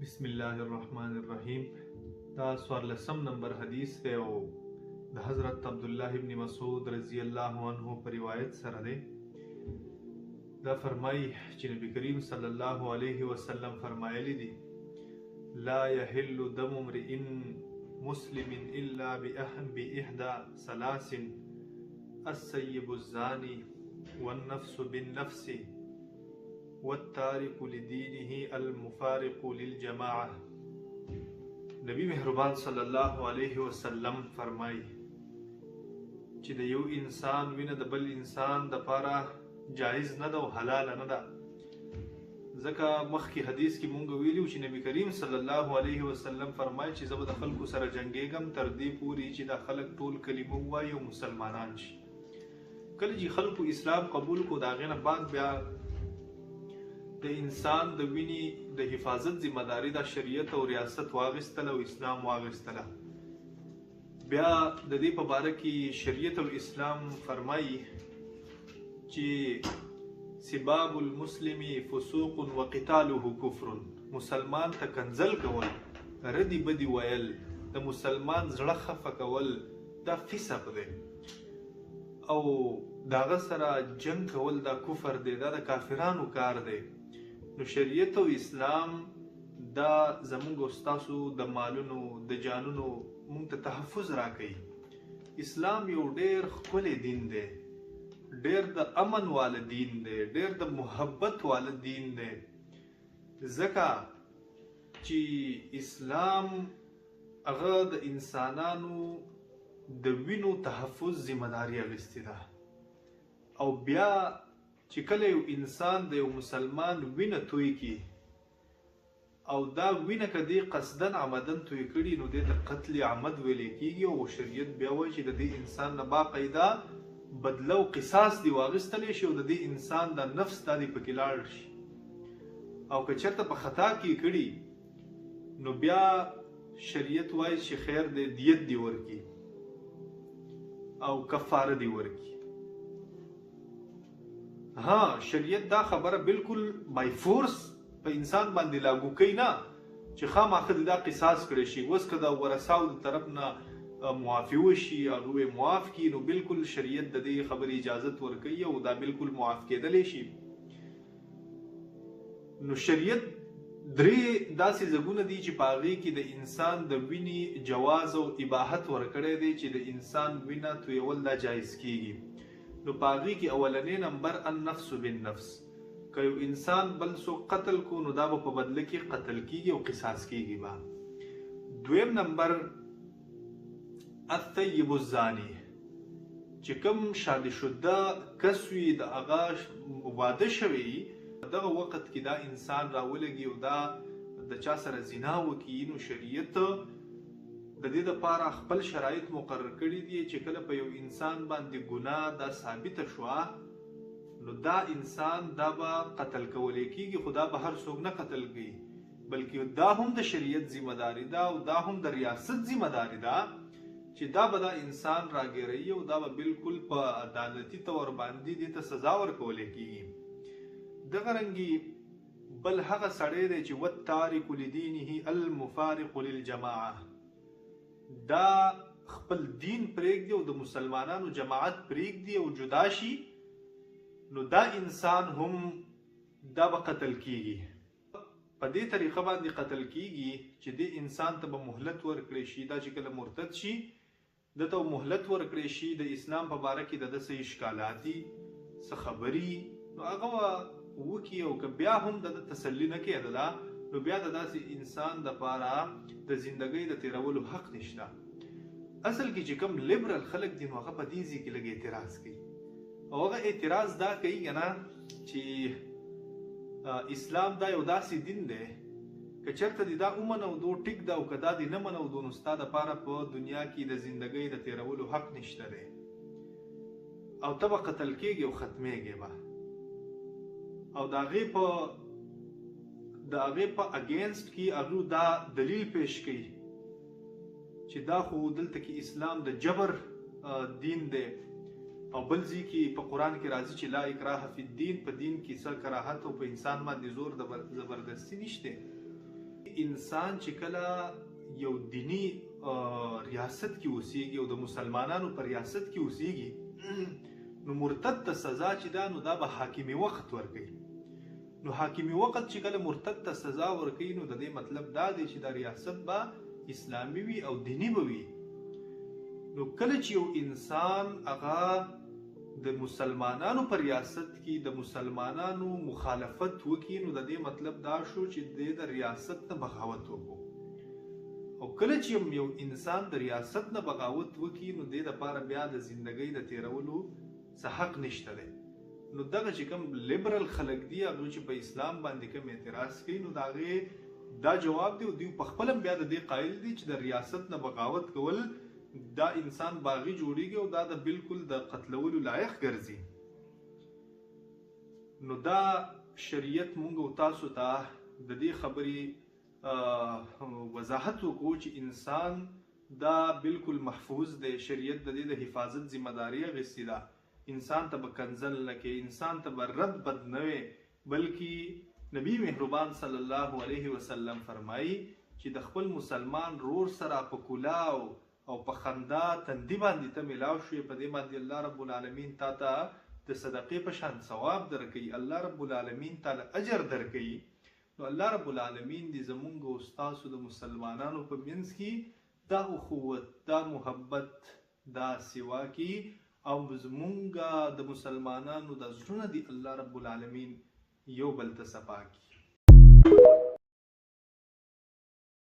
بسم الله الرحمن الرحیم. دا 14 نمبر حدیث دی او د حضرت عبدالله ابن مسعود رضی الله عنه په روایت سره دی. دا فرمایي چې نبی کریم صلی الله علیه وسلم فرمایلی دي: لا يحل دم امرئ مسلم الا بإحدى ثلاث: السيب الزاني والنفس بالنفس والتارك لدينه المفارق للجماعة. نبی مهربان صلی الله علیه وسلم فرمایي چې د یو انسان وینه د بل انسان د پاره جایز نه ده او حلال نه ده. ځکه مخکې حدیث کې مونږ ویلو چې نبی کریم صلی الله علیه وسلم فرمایي چې زه به د خلکو سره جنګېږم تر دې پورې چې دا خلک ټول کلمه ووایي او مسلمانان شي. کله چې خلکو اسلام قبول کو د هغې نه بعد بیا د انسان د وینې د حفاظت ذمہ داری د شریعت او ریاست واغستله او اسلام واغستله. بیا د دې په باره کې شریعت او اسلام فرمایي چې سباب المسلم فسوق وقتاله کفر. مسلمان ته کنځل کول، ردی بدی ویل، د مسلمان زړه خفه کول دا فسق دی او داغه سره جنگ کول دا کفر دی، دا د کافرانو کار دی. نو شریعت او اسلام دا زمونږ او ستاسو د مالونو د جانونو مونږ ته تحفظ راکوي. اسلام یو ډیر ښکلی دین دی، ډیر د امن والا دین دی، ډیر د محبت والا دین دی. ځکه چې اسلام هغه د انسانانو د وینو تحفظ ذمہ داری اخیستې ده. او بیا چې کله یو انسان د یو مسلمان وینه توی کی او دا وینه که دی قصدن عمدن توی کړي نو دې ته قتل عمد ویل کیږي او شریعت بیا وایي چې د دې انسان نه باقاعده بدله او قصاص دی واغستلی شي او د دې انسان د نفس دا دی پکې لاړ شي. او که چېرته په خطا کې کړي نو بیا شریعت وایي چې خیر دی دیت دی ورکي او کفاره دی ورکي. ها شریعت دا خبره بالکل بای فورس په انسان باندې لاګو کوي نه چې خامخا دا قصاص کړی شي. اوس که د ورثاو د طرف نه معافي وشي هغه معاف کړي نو بالکل شریعت د دې خبرې اجازت ورکوي او دا بالکل معاف کېدلی شي. نو شریعت درې داسې ځایونه دي چې په هغې کې د انسان د وینې جواز او اباحت ورکړی دی چې د انسان وینه تویول دا جایز کېږي. نو په هغې کې اولنی نمبر النفس بالنفس. که یو انسان بل څوک قتل کو نو دا به په بدله کې قتل کېږي او قصاص کېږي به. دویم نمبر الطیب الزانی، چې کوم شادي شده کس وي د هغه واده شوی دغه وخت کې دا انسان راولګي او دا د چا سره زنا وکړي نو شریعت د دې لپاره خپل شرایط مقرر کړي دي چې کله په یو انسان باندې ګناه دا ثابته شوه نو دا انسان دا به قتل کولی کېږي. خو دا به هر څوک نه قتل کوي بلکې دا هم د شریعت ذمہ داری ده او دا هم د ریاست ذمہ داری ده چې دا به دا انسان راګیروي او دا به بالکل په عدالتي طور باندې دې ته سزا ورکولی کېږي. دغه رنګې بل هغه سړی دی چې والتارک لدینه المفارق للجماعه، دا خپل دین پرېږدي او د مسلمانانو جماعت پرېږدي او جدا شي نو دا انسان هم دا به قتل کېږي. په دې طریقه باندې قتل کېږي چې دې انسان ته به مهلت ورکړی شي. دا چې کله مرتد شي دته مهلت ورکړی شي د اسلام په باره کې د ده څه اشکالات دي څه خبري نو هغه به وکړي او که بیا هم د ده تسلي نه کېدله نو بیا د داسې انسان دپاره د زندګۍ د تیرولو حق نشته. اصل کې چې کوم لیبرل خلک دي نو هغه په دې ځای کې لږ اعتراض کوي او هغه اعتراض دا کوي که نه چې اسلام دا یو داسې دین دی که چېرته دې دا ومنو ټیک ده او که دا دې نه منو نو ستا دپاره په دنیا کې د زندګۍ د تیرولو حق نشته دی او ته به قتل کېږي او ختمیږي به او د هغې په اګینسټ کې هغوی دا دلیل پیش کوي چې دا خو دلته کې اسلام د جبر دین دی او بل ځای کې په قرآن کې راځي چې لا اکراه فی الدین، په دین کې څه کراهت او په انسان باندې زور د زبردستی نشته. انسان چې کله یو دینی ریاست کې اوسېږي او د مسلمانانو په ریاست کې اوسېږي نو مرتد ته سزا چې ده نو دا به حاکمي وخت ورکوي. نو حاکمي وخت چې کله مرتد ته سزا ورکوي نو د دې مطلب دا دی چې دا ریاست به اسلامي وي او دینی به وي. نو کله چې یو انسان هغه د مسلمانانو په ریاست کې د مسلمانانو مخالفت وکړي نو د دې مطلب دا شو چې د ریاست نه بغاوت وکړو. او کله چې یو انسان د ریاست نه بغاوت وکړي نو د لپاره بیا د ژوندۍ د تیرولو څه حق نشته دی. نو دغه چې کوم لیبرل خلک دي هغه چې په اسلام باندې کوم اعتراض کوي نو د هغې دا جواب دی او دوی په خپله بیا د دې قایل دي چې د ریاست نه بغاوت کول دا انسان باغی جوړیږي او دا د بالکل د قتلولو لایق ګرځي. نو دا شریعت مونږ او تاسو ته د دې خبرې وضاحت وکړو چې انسان دا بالکل محفوظ دی. شریعت د دې د حفاظت ذمہ داری اخیستې ده. انسان ته به کنزل نه کوي، انسان ته به رد بد نه وي، بلکې نبی مهربان صلی الله علیه وسلم فرمایي چې د خپل مسلمان رور سره په کلاو او په خندا تندي باندې ته ملاو شوې په دې باندې الله رب العالمین تا ته د صدقې په شان ثواب درکوي، الله رب العالمین تعالی اجر درکوي. نو الله رب العالمین دې زمونږ او ستاسو د مسلمانانو په منځ کې دا اخوت، دا محبت، دا سوا کې او زمونږ د مسلمانانو د زړونه دي الله رب العالمین یو بل ته صفا کړي.